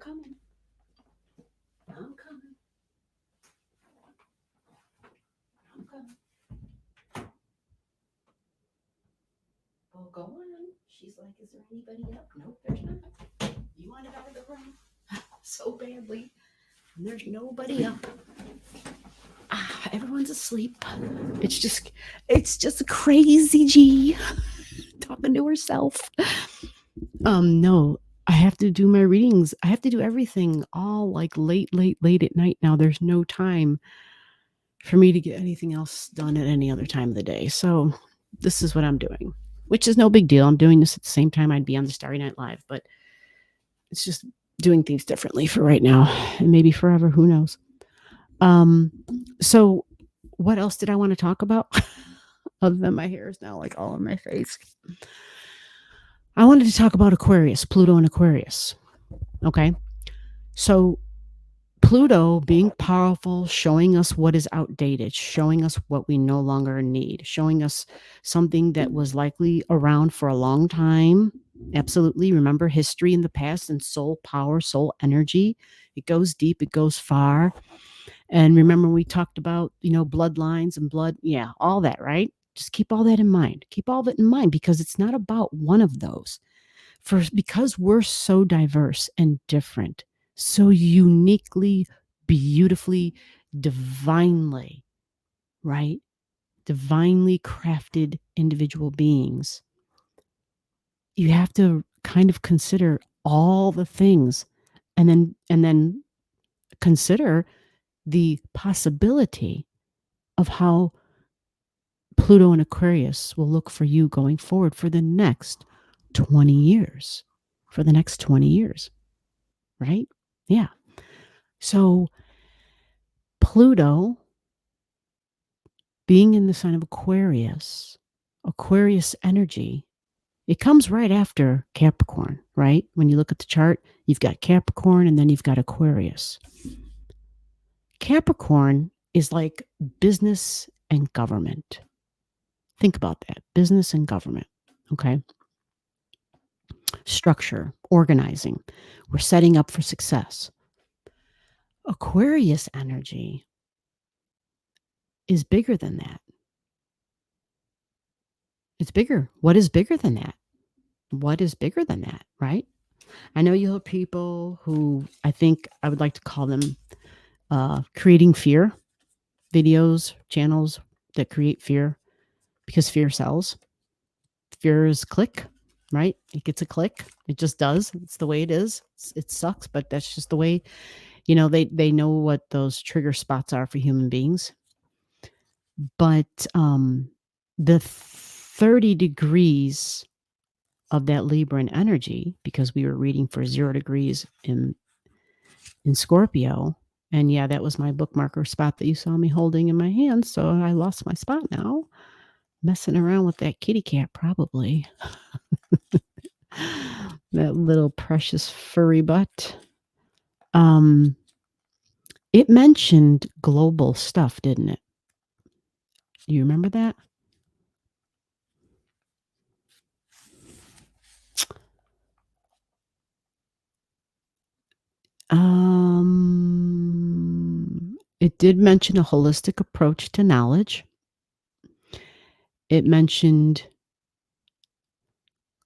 coming. I'm coming. I'm coming. Well, go on. She's like, is there anybody up? Nope, there's not. You want it out of the room so badly. And there's nobody up. Everyone's asleep. It's just crazy G talking to herself. No, I have to do my readings. I have to do everything all like late at night now. There's no time for me to get anything else done at any other time of the day. So this is what I'm doing, which is no big deal. I'm doing this at the same time I'd be on the Starry Night Live, but it's just doing things differently for right now and maybe forever. Who knows? So what else did I want to talk about other than my hair is now like all in my face? I wanted to talk about Aquarius, Pluto and Aquarius. Okay. So Pluto being powerful, showing us what is outdated, showing us what we no longer need, showing us something that was likely around for a long time. Absolutely. Remember history in the past and soul power, soul energy. It goes deep, it goes far. And remember we talked about, bloodlines and blood. Yeah, all that, right? Just keep all that in mind. Keep all that in mind because it's not about one of those. Because we're so diverse and different, so uniquely, beautifully, divinely, right? Divinely crafted individual beings. You have to kind of consider all the things and then consider the possibility of how Pluto and Aquarius will look for you going forward for the next 20 years. For the next 20 years, right? Yeah. So Pluto being in the sign of Aquarius energy, it comes right after Capricorn, right? When you look at the chart, you've got Capricorn and then you've got Aquarius. Capricorn is like business and government. Think about that. Business and government. Okay. Structure, organizing. We're setting up for success. Aquarius energy is bigger than that. It's bigger. What is bigger than that? What is bigger than that, right? I know you'll have people who I think I would like to call them creating fear videos, channels that create fear because fear sells. Fear is click, right? It gets a click. It just does. It's the way it is. It sucks, but that's just the way, they know what those trigger spots are for human beings. But the 30 degrees of that Libran energy, because we were reading for 0 degrees in Scorpio, and yeah, that was my bookmarker spot that you saw me holding in my hand, so I lost my spot now. Messing around with that kitty cat, probably. That little precious furry butt. It mentioned global stuff, didn't it? You remember that? It did mention a holistic approach to knowledge. It mentioned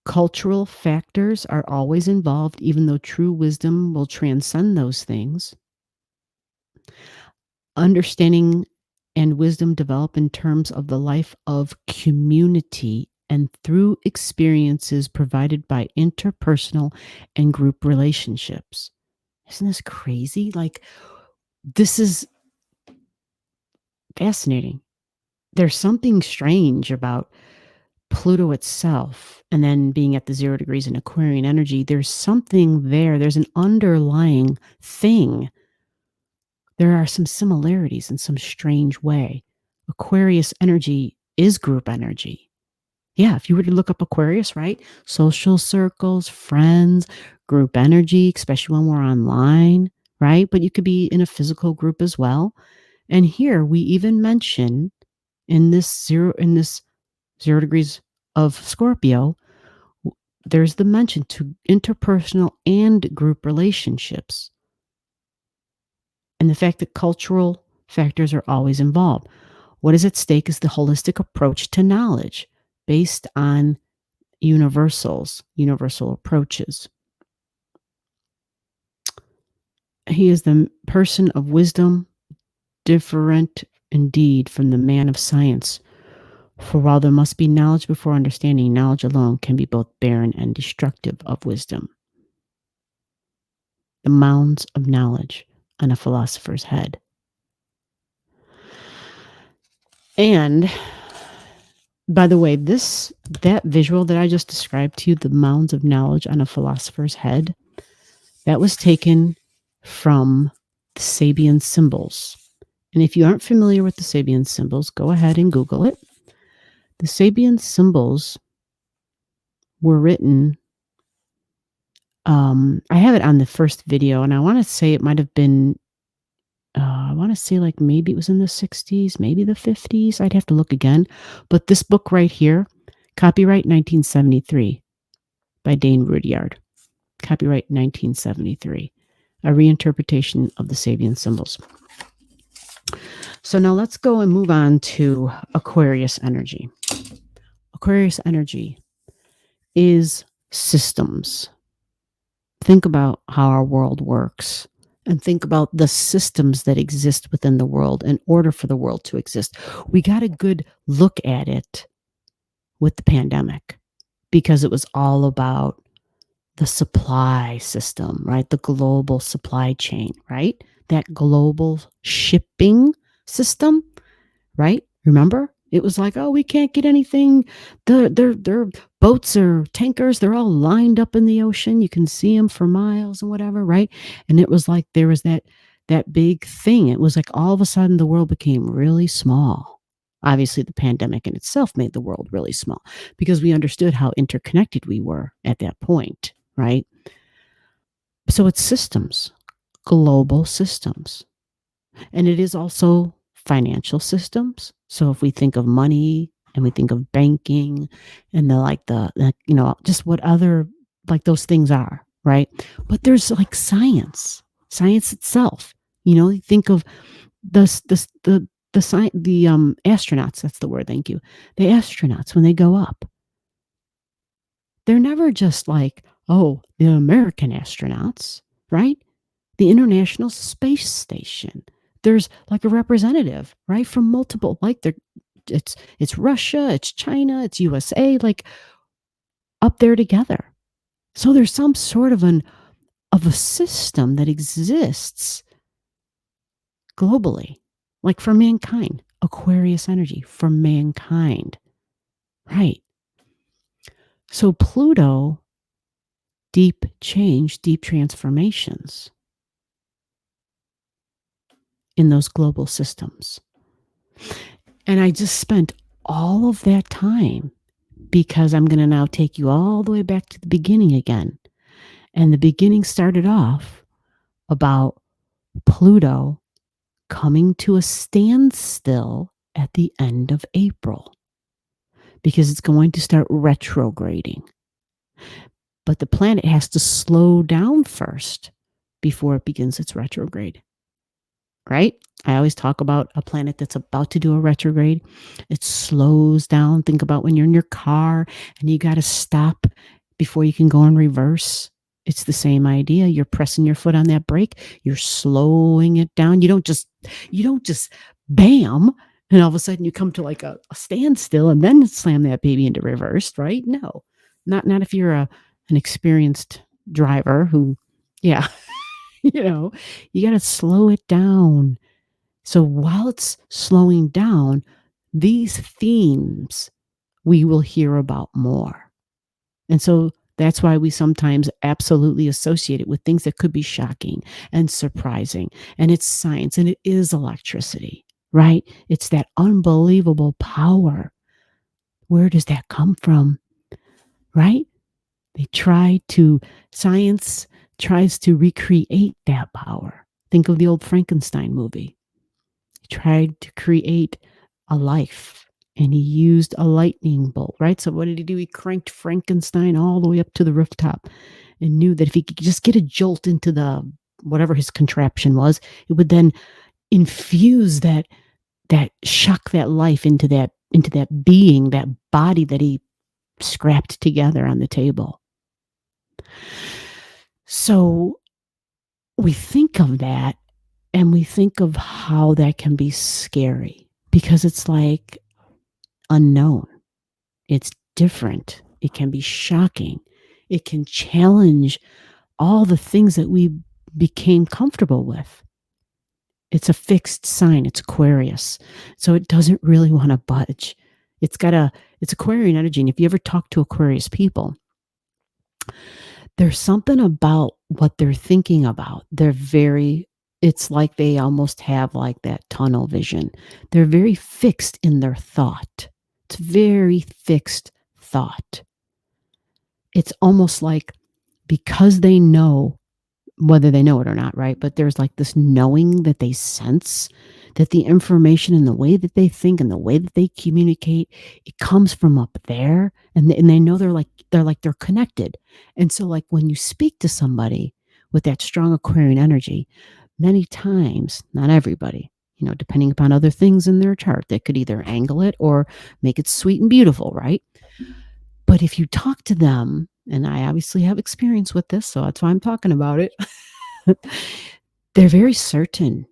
cultural factors are always involved, even though true wisdom will transcend those things. Understanding and wisdom develop in terms of the life of community and through experiences provided by interpersonal and group relationships. Isn't this crazy? Like, this is fascinating. There's something strange about Pluto itself and then being at the 0 degrees in Aquarian energy. There's something there. There's an underlying thing. There are some similarities in some strange way. Aquarius energy is group energy. Yeah, if you were to look up Aquarius, right? Social circles, friends, group energy, especially when we're online, right? But you could be in a physical group as well. And here we even mention in this 0 degrees of Scorpio, there's the mention to interpersonal and group relationships, and the fact that cultural factors are always involved. What is at stake is the holistic approach to knowledge based on universal approaches. He is the person of wisdom, different indeed from the man of science. For while there must be knowledge before understanding, knowledge alone can be both barren and destructive of wisdom. The mounds of knowledge on a philosopher's head. And by the way, that visual that I just described to you, the mounds of knowledge on a philosopher's head, that was taken from the Sabian symbols. And if you aren't familiar with the Sabian symbols, go ahead and Google it. The Sabian symbols were written, I have it on the first video, and I want to say it might have been, I want to say like maybe it was in the 60s, maybe the 50s. I'd have to look again. But this book right here, copyright 1973 by Dane Rudyard. Copyright 1973. A reinterpretation of the Sabian symbols. So now let's go and move on to Aquarius energy. Aquarius energy is systems. Think about how our world works and think about the systems that exist within the world in order for the world to exist. We got a good look at it with the pandemic because it was all about the supply system, right? The global supply chain, right? That global shipping system, right? Remember? It was like, oh, we can't get anything. Their boats or tankers, they're all lined up in the ocean. You can see them for miles and whatever, right? And it was like there was that big thing. It was like all of a sudden the world became really small. Obviously, the pandemic in itself made the world really small because we understood how interconnected we were at that point, right? So it's systems, global systems. And it is also financial systems. So if we think of money and we think of banking and just what other like those things are, right? But there's like science itself. You think of the astronauts. That's the word. Thank you. The astronauts, when they go up, they're never just like, oh, the American astronauts, right? The International Space Station. There's like a representative, right, from multiple, like it's Russia, it's China, it's USA, like up there together. So there's some sort of a system that exists globally, like for mankind, Aquarius energy for mankind, right? So Pluto, deep change, deep transformations in those global systems. And I just spent all of that time because I'm going to now take you all the way back to the beginning again. And the beginning started off about Pluto coming to a standstill at the end of April because it's going to start retrograding. But the planet has to slow down first before it begins its retrograde. Right? I always talk about a planet that's about to do a retrograde. It slows down. Think about when you're in your car and you got to stop before you can go in reverse. It's the same idea. You're pressing your foot on that brake. You're slowing it down. You don't just bam, and all of a sudden you come to like a standstill and then slam that baby into reverse, right? No, not if you're an experienced driver who, yeah. You got to slow it down. So while it's slowing down, these themes we will hear about more. And so that's why we sometimes absolutely associate it with things that could be shocking and surprising. And it's science and it is electricity, right? It's that unbelievable power. Where does that come from? Right? Science tries to recreate that power. Think of the old Frankenstein movie. He tried to create a life and he used a lightning bolt, right? So what did he do? He cranked Frankenstein all the way up to the rooftop and knew that if he could just get a jolt into the whatever his contraption was, it would then infuse that shock, that life into that being, that body that he scrapped together on the table. So we think of that and we think of how that can be scary because it's like unknown. It's different. It can be shocking. It can challenge all the things that we became comfortable with. It's a fixed sign. It's Aquarius. So it doesn't really want to budge. It's Aquarian energy. And if you ever talk to Aquarius people, there's something about what they're thinking about. It's like they almost have like that tunnel vision. They're very fixed in their thought. It's very fixed thought. It's almost like because they know, whether they know it or not, right? But there's like this knowing that they sense that the information and the way that they think and the way that they communicate, it comes from up there, and they know they're connected. And so like when you speak to somebody with that strong Aquarian energy, many times, not everybody, depending upon other things in their chart, that could either angle it or make it sweet and beautiful, right? But if you talk to them, and I obviously have experience with this, so that's why I'm talking about it. They're very certain.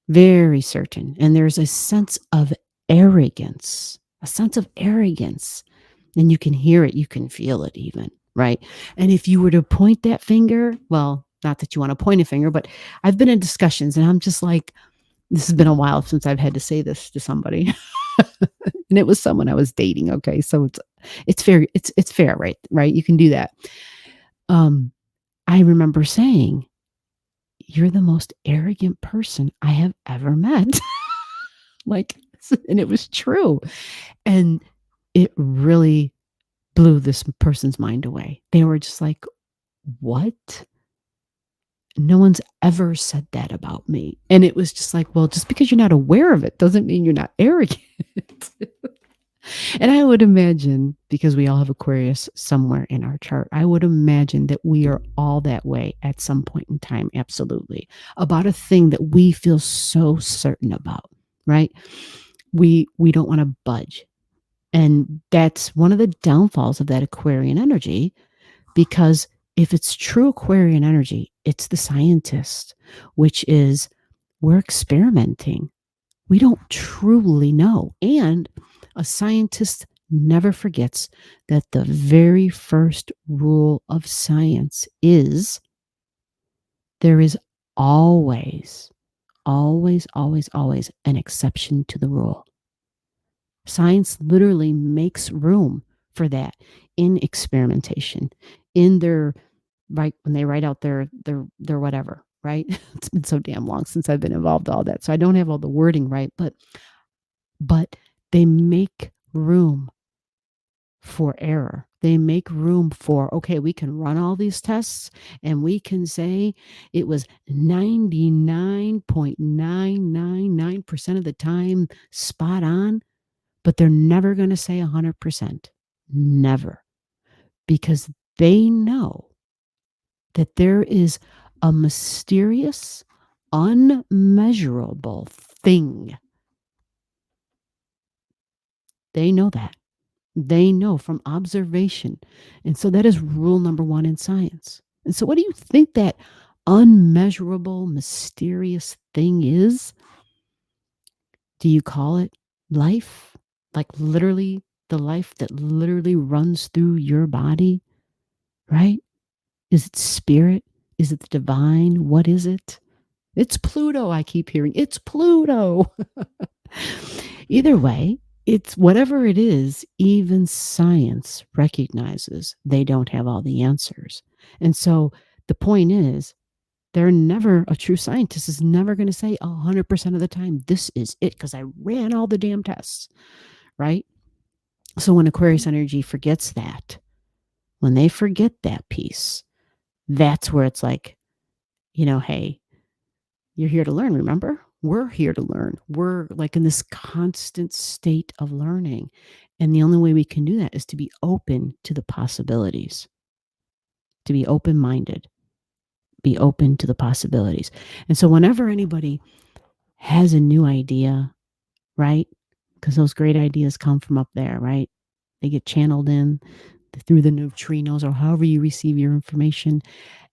And there's a sense of arrogance, and you can hear it, you can feel it even, right? And if you were to point that finger, well, not that you want to point a finger, but I've been in discussions and I'm just like, this has been a while since I've had to say this to somebody. And it was someone I was dating. Okay. So it's fair. It's fair, right? Right. You can do that. I remember saying, you're the most arrogant person I have ever met. And it was true. And it really blew this person's mind away. They were just like, what? No one's ever said that about me. And it was just like, well, just because you're not aware of it doesn't mean you're not arrogant. And I would imagine, because we all have Aquarius somewhere in our chart, I would imagine that we are all that way at some point in time, absolutely, about a thing that we feel so certain about, right? We don't want to budge. And that's one of the downfalls of that Aquarian energy, because if it's true Aquarian energy, it's the scientist, which is we're experimenting. We don't truly know. And a scientist never forgets that the very first rule of science is there is always, always, always, always an exception to the rule. Science literally makes room for that in experimentation, in their right when they write out their whatever, right? It's been so damn long since I've been involved in all that, so I don't have all the wording right, but they make room for error. They make room for, okay, we can run all these tests and we can say it was 99.999% of the time spot on, but they're never going to say 100%. Never. Because they know that there is a mysterious, unmeasurable thing. They know that. They know from observation. And so that is rule number one in science. And so what do you think that unmeasurable, mysterious thing is? Do you call it life? Like literally the life that literally runs through your body, right? Is it spirit? Is it the divine? What is it? It's Pluto, I keep hearing. It's Pluto. Either way, it's whatever it is, even science recognizes they don't have all the answers. And so the point is, a true scientist is never going to say 100% of the time, this is it, because I ran all the damn tests, right? So when Aquarius energy forgets that, when they forget that piece, that's where it's like, hey, you're here to learn, remember? We're here to learn. We're like in this constant state of learning. And the only way we can do that is to be open to the possibilities, to be open minded, be open to the possibilities. And so, whenever anybody has a new idea, right? Because those great ideas come from up there, right? They get channeled in through the neutrinos or however you receive your information.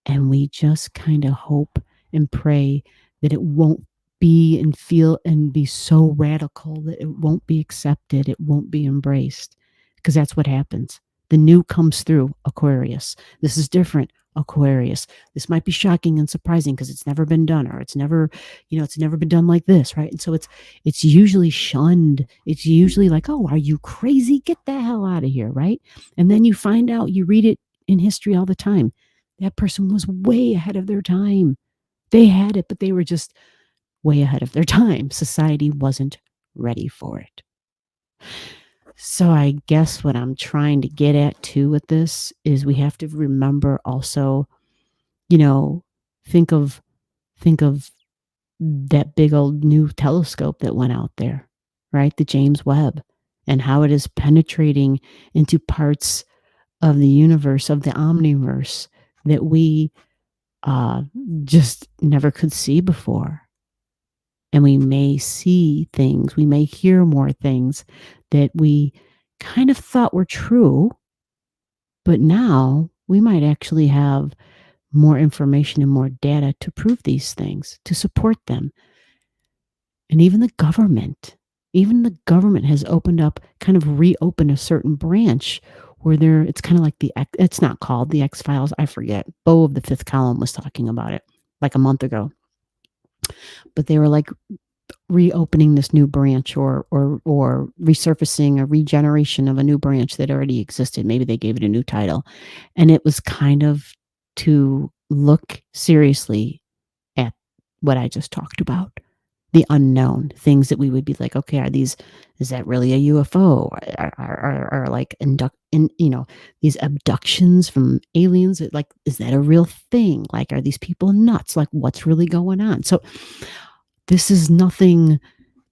And we just kind of hope and pray that it won't be and feel and be so radical that it won't be accepted, it won't be embraced, because that's what happens. The new comes through, Aquarius. This is different, Aquarius. This might be shocking and surprising because it's never been done, or it's never, it's never been done like this, right? And so it's usually shunned. It's usually like, oh, are you crazy? Get the hell out of here, right? And then you find out, you read it in history all the time, that person was way ahead of their time. They had it, but they were just way ahead of their time. Society wasn't ready for it. So I guess what I'm trying to get at too with this is we have to remember also, think of that big old new telescope that went out there, right? The James Webb, and how it is penetrating into parts of the universe, of the omniverse, that we just never could see before. And we may see things, we may hear more things that we kind of thought were true, but now we might actually have more information and more data to prove these things, to support them. And even the government has opened up, kind of reopened a certain branch where it's kind of like it's not called the X-Files, I forget. Bo of the Fifth Column was talking about it like a month ago. But they were like reopening this new branch, or resurfacing a regeneration of a new branch that already existed. Maybe they gave it a new title. And it was kind of to look seriously at what I just talked about. The unknown things that we would be like, okay, is that really a UFO? Are like these abductions from aliens? Like, is that a real thing? Like, are these people nuts? Like, what's really going on? So this is nothing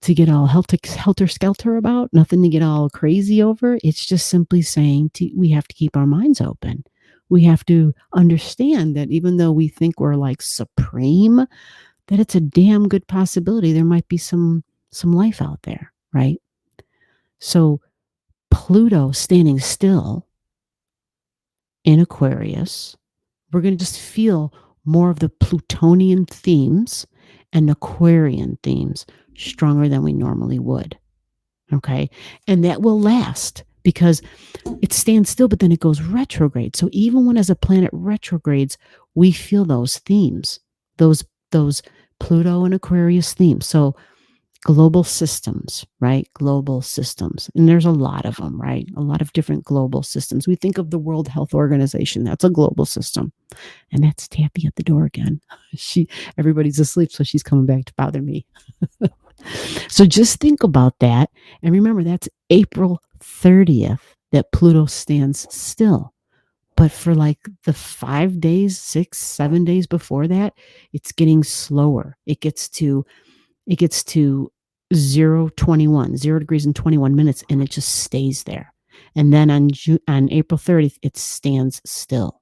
to get all helter-skelter about, nothing to get all crazy over. It's just simply saying we have to keep our minds open. We have to understand that even though we think we're like supreme, that it's a damn good possibility there might be some life out there, right? So Pluto standing still in Aquarius, we're going to just feel more of the Plutonian themes and Aquarian themes stronger than we normally would. Okay. And that will last because it stands still, but then it goes retrograde. So even when as a planet retrogrades, we feel those themes, those Pluto and Aquarius themes. So global systems, right? Global systems. And there's a lot of them, right? A lot of different global systems. We think of the World Health Organization. That's a global system. And that's Tappy at the door again. Everybody's asleep, so she's coming back to bother me. So just think about that. And remember, that's April 30th that Pluto stands still. But for like the 5 days, 6, 7 days before that, it's getting slower. It gets to 0 degrees and 21 minutes, and it just stays there. And then on April 30th, it stands still.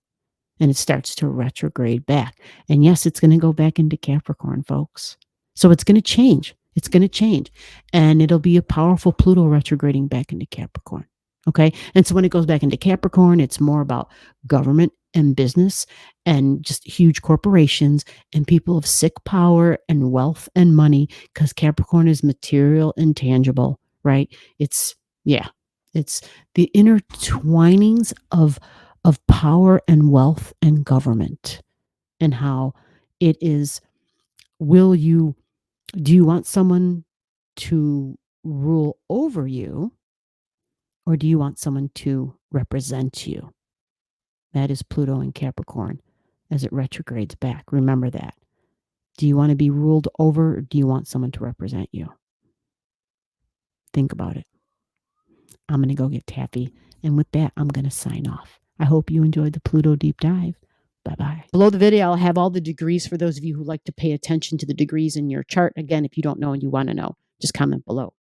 And it starts to retrograde back. And yes, it's going to go back into Capricorn, folks. So it's going to change. It's going to change. And it'll be a powerful Pluto retrograding back into Capricorn. Okay. And so when it goes back into Capricorn, it's more about government and business and just huge corporations and people of sick power and wealth and money, because Capricorn is material and tangible, right? It's the intertwinings of power and wealth and government, and how it is, do you want someone to rule over you, or do you want someone to represent you? That is Pluto in Capricorn as it retrogrades back. Remember that. Do you want to be ruled over, or do you want someone to represent you? Think about it. I'm going to go get Taffy. And with that, I'm going to sign off. I hope you enjoyed the Pluto deep dive. Bye-bye. Below the video, I'll have all the degrees for those of you who like to pay attention to the degrees in your chart. Again, if you don't know and you want to know, just comment below.